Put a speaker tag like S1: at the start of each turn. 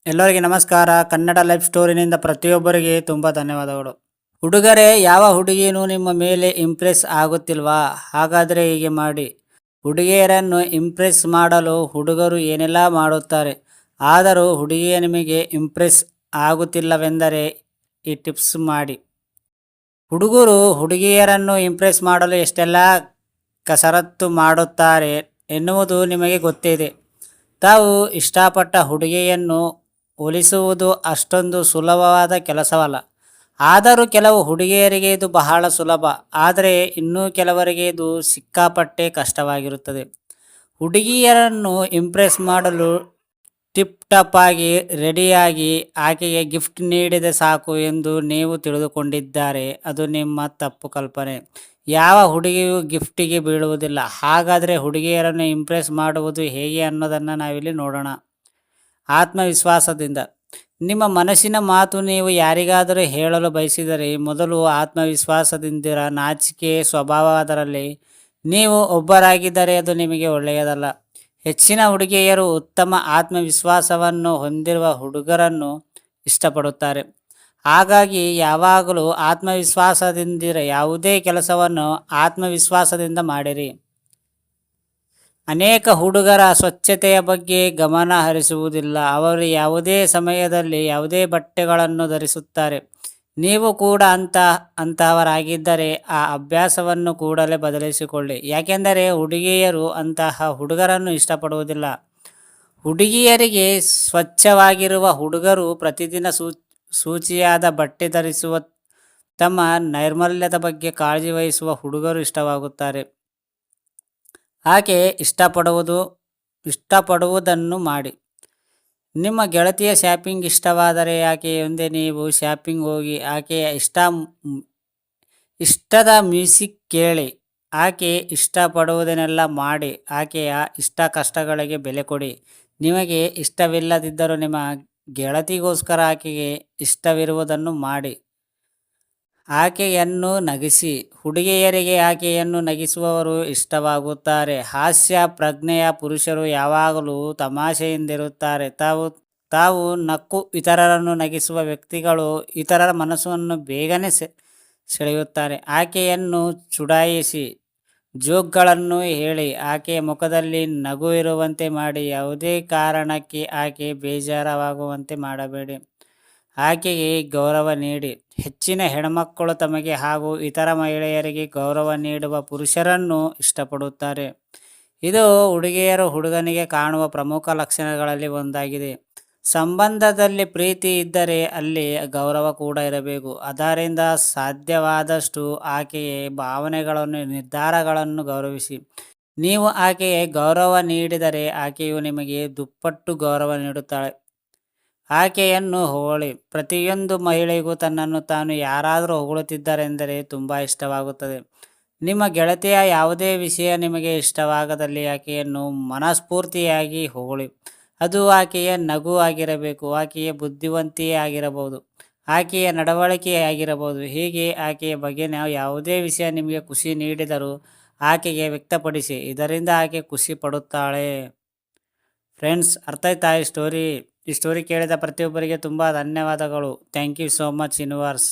S1: ಎಲ್ಲರಿಗೆ ನಮಸ್ಕಾರ. ಕನ್ನಡ ಲೈಫ್ ಸ್ಟೋರಿನಿಂದ ಪ್ರತಿಯೊಬ್ಬರಿಗೆ ತುಂಬ ಧನ್ಯವಾದಗಳು. ಹುಡುಗರೇ, ಯಾವ ಹುಡುಗಿಯೂ ನಿಮ್ಮ ಮೇಲೆ ಇಂಪ್ರೆಸ್ ಆಗುತ್ತಿಲ್ವಾ? ಹಾಗಾದರೆ ಹೀಗೆ ಮಾಡಿ. ಹುಡುಗಿಯರನ್ನು ಇಂಪ್ರೆಸ್ ಮಾಡಲು ಹುಡುಗರು ಏನೆಲ್ಲ ಮಾಡುತ್ತಾರೆ. ಆದರೂ ಹುಡುಗಿಯ ನಿಮಗೆ ಇಂಪ್ರೆಸ್ ಆಗುತ್ತಿಲ್ಲವೆಂದರೆ ಈ ಟಿಪ್ಸ್ ಮಾಡಿ. ಹುಡುಗರು ಹುಡುಗಿಯರನ್ನು ಇಂಪ್ರೆಸ್ ಮಾಡಲು ಎಷ್ಟೆಲ್ಲ ಕಸರತ್ತು ಮಾಡುತ್ತಾರೆ ಎನ್ನುವುದು ನಿಮಗೆ ಗೊತ್ತಿದೆ. ತಾವು ಇಷ್ಟಪಟ್ಟ ಹುಡುಗಿಯನ್ನು ಒಲಿಸುವುದು ಅಷ್ಟೊಂದು ಸುಲಭವಾದ ಕೆಲಸವಲ್ಲ. ಆದರೂ ಕೆಲವು ಹುಡುಗಿಯರಿಗೆ ಇದು ಬಹಳ ಸುಲಭ, ಆದರೆ ಇನ್ನೂ ಕೆಲವರಿಗೆ ಇದು ಸಿಕ್ಕಾಪಟ್ಟೆ ಕಷ್ಟವಾಗಿರುತ್ತದೆ. ಹುಡುಗಿಯರನ್ನು ಇಂಪ್ರೆಸ್ ಮಾಡಲು ಟಿಪ್ ಟಾಪ್ ಆಗಿ ರೆಡಿಯಾಗಿ ಆಕೆಗೆ ಗಿಫ್ಟ್ ನೀಡಿದೆ ಸಾಕು ಎಂದು ನೀವು ತಿಳಿದುಕೊಂಡಿದ್ದಾರೆ. ಅದು ನಿಮ್ಮ ತಪ್ಪು ಕಲ್ಪನೆ. ಯಾವ ಹುಡುಗಿಯೂ ಗಿಫ್ಟಿಗೆ ಬೀಳುವುದಿಲ್ಲ. ಹಾಗಾದರೆ ಹುಡುಗಿಯರನ್ನು ಇಂಪ್ರೆಸ್ ಮಾಡುವುದು ಹೇಗೆ ಅನ್ನೋದನ್ನು ನಾವಿಲ್ಲಿ ನೋಡೋಣ. ಆತ್ಮವಿಶ್ವಾಸದಿಂದ. ನಿಮ್ಮ ಮನಸ್ಸಿನ ಮಾತು ನೀವು ಯಾರಿಗಾದರೂ ಹೇಳಲು ಬಯಸಿದರೆ ಮೊದಲು ಆತ್ಮವಿಶ್ವಾಸದಿಂದಿರ. ನಾಚಿಕೆ ಸ್ವಭಾವದರಲ್ಲಿ ನೀವು ಒಬ್ಬರಾಗಿದ್ದರೆ ಅದು ನಿಮಗೆ ಒಳ್ಳೆಯದಲ್ಲ. ಹೆಚ್ಚಿನ ಹುಡುಗಿಯರು ಉತ್ತಮ ಆತ್ಮವಿಶ್ವಾಸವನ್ನು ಹೊಂದಿರುವ ಹುಡುಗರನ್ನು ಇಷ್ಟಪಡುತ್ತಾರೆ. ಹಾಗಾಗಿ ಯಾವಾಗಲೂ ಆತ್ಮವಿಶ್ವಾಸದಿಂದಿರ. ಯಾವುದೇ ಕೆಲಸವನ್ನು ಆತ್ಮವಿಶ್ವಾಸದಿಂದ ಮಾಡಿರಿ. ಅನೇಕ ಹುಡುಗರ ಸ್ವಚ್ಛತೆಯ ಬಗ್ಗೆ ಗಮನ ಹರಿಸುವುದಿಲ್ಲ. ಅವರು ಯಾವುದೇ ಸಮಯದಲ್ಲಿ ಯಾವುದೇ ಬಟ್ಟೆಗಳನ್ನು ಧರಿಸುತ್ತಾರೆ. ನೀವು ಕೂಡ ಅಂತಹವರಾಗಿದ್ದರೆ ಆ ಅಭ್ಯಾಸವನ್ನು ಕೂಡಲೇ ಬದಲಿಸಿಕೊಳ್ಳಿ. ಯಾಕೆಂದರೆ ಹುಡುಗಿಯರು ಅಂತಹ ಹುಡುಗರನ್ನು ಇಷ್ಟಪಡುವುದಿಲ್ಲ. ಹುಡುಗಿಯರಿಗೆ ಸ್ವಚ್ಛವಾಗಿರುವ ಹುಡುಗರು, ಪ್ರತಿದಿನ ಶುಚಿಯಾದ ಬಟ್ಟೆ ಧರಿಸುವ, ತಮ್ಮ ನೈರ್ಮಲ್ಯದ ಬಗ್ಗೆ ಕಾಳಜಿ ವಹಿಸುವ ಹುಡುಗರು ಇಷ್ಟವಾಗುತ್ತಾರೆ. ಆಕೆ ಇಷ್ಟಪಡುವುದನ್ನು ಮಾಡಿ. ನಿಮ್ಮ ಗೆಳತಿಯ ಶಾಪಿಂಗ್ ಇಷ್ಟವಾದರೆ ಆಕೆಯೊಂದಿಗೆ ನೀವು ಶಾಪಿಂಗ್ ಹೋಗಿ. ಆಕೆಯ ಇಷ್ಟದ ಮ್ಯೂಸಿಕ್ ಕೇಳಿ. ಆಕೆ ಇಷ್ಟಪಡುವುದನ್ನೆಲ್ಲ ಮಾಡಿ. ಆಕೆಯ ಇಷ್ಟ ಕಷ್ಟಗಳಿಗೆ ಬೆಲೆ ಕೊಡಿ. ನಿಮಗೆ ಇಷ್ಟವಿಲ್ಲದಿದ್ದರೂ ನಿಮ್ಮ ಗೆಳತಿಗೋಸ್ಕರ ಆಕೆಗೆ ಇಷ್ಟವಿರುವುದನ್ನು ಮಾಡಿ. ಆಕೆಯನ್ನು ನಗಿಸಿ. ಹುಡುಗಿಯರಿಗೆ ಆಕೆಯನ್ನು ನಗಿಸುವವರು ಇಷ್ಟವಾಗುತ್ತಾರೆ. ಹಾಸ್ಯ ಪ್ರಜ್ಞೆಯ ಪುರುಷರು ಯಾವಾಗಲೂ ತಮಾಷೆಯಿಂದಿರುತ್ತಾರೆ. ತಾವು ನಕ್ಕು ಇತರರನ್ನು ನಗಿಸುವ ವ್ಯಕ್ತಿಗಳು ಇತರರ ಮನಸ್ಸನ್ನು ಬೇಗನೆ ಸೆಳೆಯುತ್ತಾರೆ. ಆಕೆಯನ್ನು ಚುಡಾಯಿಸಿ. ಜೋಕ್ಗಳನ್ನು ಹೇಳಿ. ಆಕೆಯ ಮುಖದಲ್ಲಿ ನಗು ಇರುವಂತೆ ಮಾಡಿ. ಯಾವುದೇ ಕಾರಣಕ್ಕೆ ಆಕೆ ಬೇಜಾರವಾಗುವಂತೆ ಮಾಡಬೇಡಿ. ಆಕೆಗೆ ಗೌರವ ನೀಡಿ. ಹೆಚ್ಚಿನ ಹೆಣ್ಮಕ್ಕಳು ತಮಗೆ ಹಾಗೂ ಇತರ ಮಹಿಳೆಯರಿಗೆ ಗೌರವ ನೀಡುವ ಪುರುಷರನ್ನು ಇಷ್ಟಪಡುತ್ತಾರೆ. ಇದು ಹುಡುಗಿಯರು ಹುಡುಗನಿಗೆ ಕಾಣುವ ಪ್ರಮುಖ ಲಕ್ಷಣಗಳಲ್ಲಿ ಒಂದಾಗಿದೆ. ಸಂಬಂಧದಲ್ಲಿ ಪ್ರೀತಿ ಇದ್ದರೆ ಅಲ್ಲಿ ಗೌರವ ಕೂಡ ಇರಬೇಕು. ಅದರಿಂದ ಸಾಧ್ಯವಾದಷ್ಟು ಆಕೆಯ ಭಾವನೆಗಳನ್ನು, ನಿರ್ಧಾರಗಳನ್ನು ಗೌರವಿಸಿ. ನೀವು ಆಕೆಗೆ ಗೌರವ ನೀಡಿದರೆ ಆಕೆಯು ನಿಮಗೆ ದುಪ್ಪಟ್ಟು ಗೌರವ ನೀಡುತ್ತಾಳೆ. ಆಕೆಯನ್ನು ಹೊಗಳಿ. ಪ್ರತಿಯೊಂದು ಮಹಿಳೆಗೂ ತನ್ನನ್ನು ತಾನು ಯಾರಾದರೂ ಹೊಗಳುತ್ತಿದ್ದಾರೆಂದರೆ ತುಂಬ ಇಷ್ಟವಾಗುತ್ತದೆ. ನಿಮ್ಮ ಗೆಳತಿಯ ಯಾವುದೇ ವಿಷಯ ನಿಮಗೆ ಇಷ್ಟವಾಗದಲ್ಲಿ ಆಕೆಯನ್ನು ಮನಸ್ಫೂರ್ತಿಯಾಗಿ ಹೊಗಳಿ. ಅದು ಆಕೆಯ ನಗು ಆಗಿರಬೇಕು, ಆಕೆಯ ಬುದ್ಧಿವಂತಿಕೆ ಆಗಿರಬಹುದು, ಆಕೆಯ ನಡವಳಿಕೆ ಆಗಿರಬಹುದು. ಹೀಗೆ ಆಕೆಯ ಬಗ್ಗೆ ಯಾವುದೇ ವಿಷಯ ನಿಮಗೆ ಖುಷಿ ನೀಡಿದರೂ ಆಕೆಗೆ ವ್ಯಕ್ತಪಡಿಸಿ. ಇದರಿಂದ ಆಕೆ ಖುಷಿ ಪಡುತ್ತಾಳೆ. ಫ್ರೆಂಡ್ಸ್, ಅರ್ಥ ಆಯ್ತಾ ಈ ಸ್ಟೋರಿ? ಈ ಸ್ಟೋರಿ ಕೇಳಿದ ಪ್ರತಿಯೊಬ್ಬರಿಗೆ ತುಂಬ ಧನ್ಯವಾದಗಳು. Thank you so much universe.